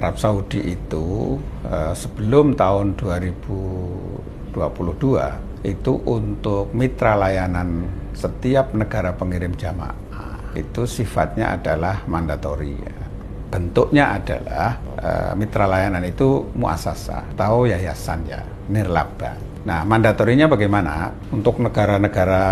Arab Saudi itu sebelum tahun 2022 itu untuk mitra layanan setiap negara pengirim jamaah itu sifatnya adalah mandatori. Bentuknya adalah mitra layanan itu muasasah atau yayasan ya, nirlaba. Nah, mandatorinya bagaimana? Untuk negara-negara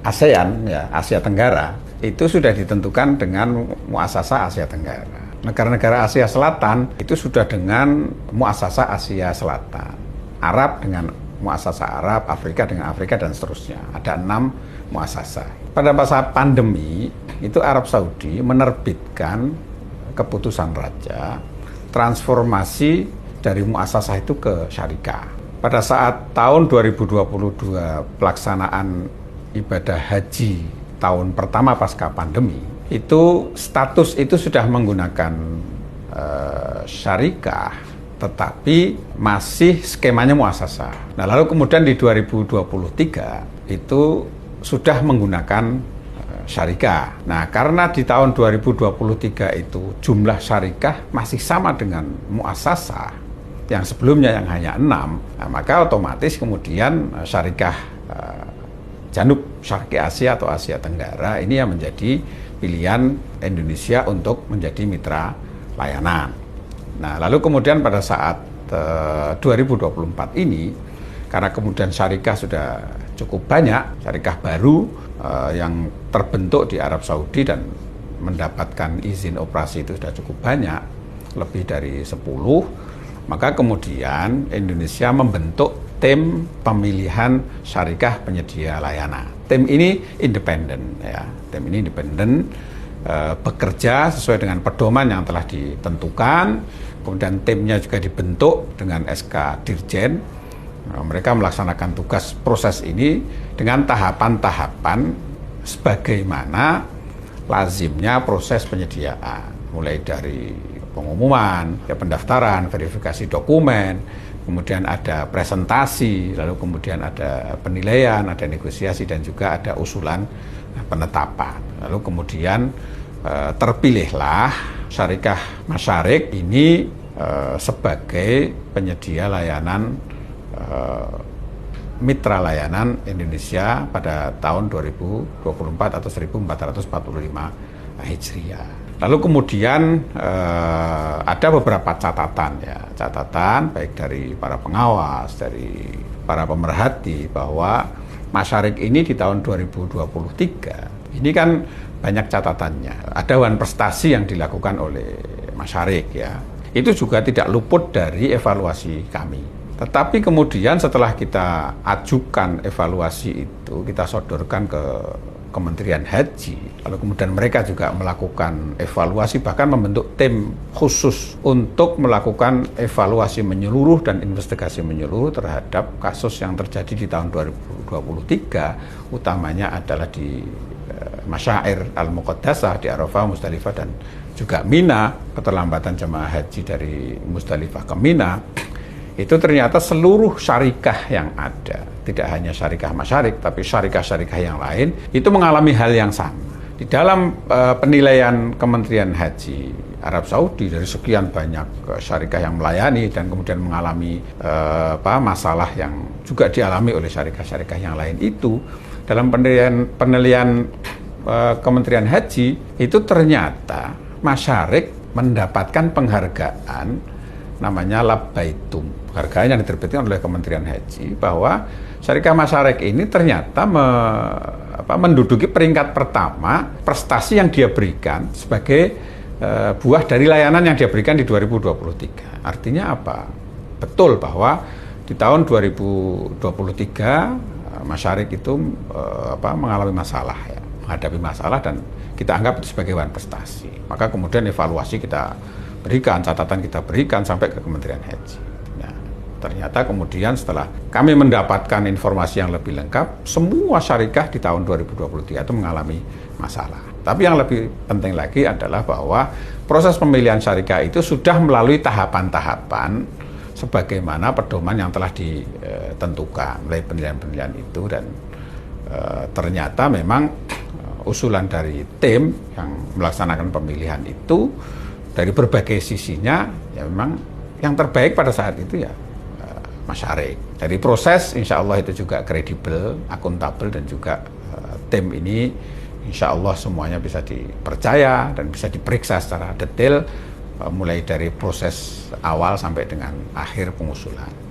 ASEAN ya, Asia Tenggara itu sudah ditentukan dengan muasasah Asia Tenggara. Negara-negara Asia Selatan itu sudah dengan muasasah Asia Selatan. Arab dengan muasasah Arab, Afrika dengan Afrika dan seterusnya. Ada 6 muasasah. Pada masa pandemi itu Arab Saudi menerbitkan keputusan raja transformasi dari muasasah itu ke syarikah. Pada saat tahun 2022 pelaksanaan ibadah haji tahun pertama pasca pandemi, itu status itu sudah menggunakan syarikah, tetapi masih skemanya muasasah. Nah, lalu kemudian di 2023 itu sudah menggunakan syarikah. Nah, karena di tahun 2023 itu jumlah syarikah masih sama dengan muasasah yang sebelumnya yang hanya 6, nah, maka otomatis kemudian syarikah Janub Syarqi Asia atau Asia Tenggara ini yang menjadi pilihan Indonesia untuk menjadi mitra layanan. Nah, lalu kemudian pada saat 2024 ini, karena kemudian syarikah sudah cukup banyak, syarikah baru yang terbentuk di Arab Saudi dan mendapatkan izin operasi itu sudah cukup banyak, lebih dari 10, maka kemudian Indonesia membentuk tim pemilihan syarikah penyedia layanan. Tim ini independen, ya. Tim ini independen, bekerja sesuai dengan pedoman yang telah ditentukan. Kemudian timnya juga dibentuk dengan SK Dirjen. Mereka melaksanakan tugas proses ini dengan tahapan-tahapan sebagaimana lazimnya proses penyediaan, mulai dari pengumuman, pendaftaran, verifikasi dokumen, kemudian ada presentasi, lalu kemudian ada penilaian, ada negosiasi, dan juga ada usulan penetapan. Lalu kemudian terpilihlah Syarikah Masyarik ini sebagai penyedia layanan mitra layanan Indonesia pada tahun 2024 atau 1445 Hijriah. Lalu kemudian ada beberapa catatan ya, catatan baik dari para pengawas, dari para pemerhati bahwa Masyarik ini di tahun 2023 ini kan banyak catatannya. Ada wan prestasi yang dilakukan oleh Masyarik ya. Itu juga tidak luput dari evaluasi kami. Tetapi kemudian setelah kita ajukan evaluasi itu, kita sodorkan ke Kementerian Haji, lalu kemudian mereka juga melakukan evaluasi, bahkan membentuk tim khusus untuk melakukan evaluasi menyeluruh dan investigasi menyeluruh terhadap kasus yang terjadi di tahun 2023, utamanya adalah di Masyair Al-Muqaddasah di Arafah, Musdalifah, dan juga Mina, keterlambatan jemaah haji dari Musdalifah ke Mina. Itu ternyata seluruh syarikah yang ada, tidak hanya syarikah Masyarik, tapi syarikah-syarikah yang lain, itu mengalami hal yang sama. Di dalam penilaian Kementerian Haji Arab Saudi, dari sekian banyak syarikah yang melayani dan kemudian mengalami masalah yang juga dialami oleh syarikah-syarikah yang lain itu, dalam penilaian Kementerian Haji, itu ternyata Masyarik mendapatkan penghargaan namanya Labbaitum, penghargaan yang diterbitkan oleh Kementerian Haji, bahwa Syarikah Masyarik ini ternyata menduduki peringkat pertama prestasi yang dia berikan sebagai buah dari layanan yang dia berikan di 2023. Artinya apa? Betul bahwa di tahun 2023 Masyarik itu mengalami masalah ya, menghadapi masalah, dan kita anggap itu sebagai wan prestasi. Maka kemudian evaluasi kita berikan, catatan kita berikan sampai ke Kementerian Haji. Nah, ternyata kemudian setelah kami mendapatkan informasi yang lebih lengkap, semua syarikah di tahun 2023 itu mengalami masalah. Tapi yang lebih penting lagi adalah bahwa proses pemilihan syarikah itu sudah melalui tahapan-tahapan sebagaimana pedoman yang telah ditentukan melalui penilaian-penilaian itu, dan ternyata memang usulan dari tim yang melaksanakan pemilihan itu dari berbagai sisinya ya memang yang terbaik pada saat itu ya Mas Arik. Dari proses insya Allah itu juga kredibel, akuntabel, dan juga tim ini insya Allah semuanya bisa dipercaya dan bisa diperiksa secara detail mulai dari proses awal sampai dengan akhir pengusulan.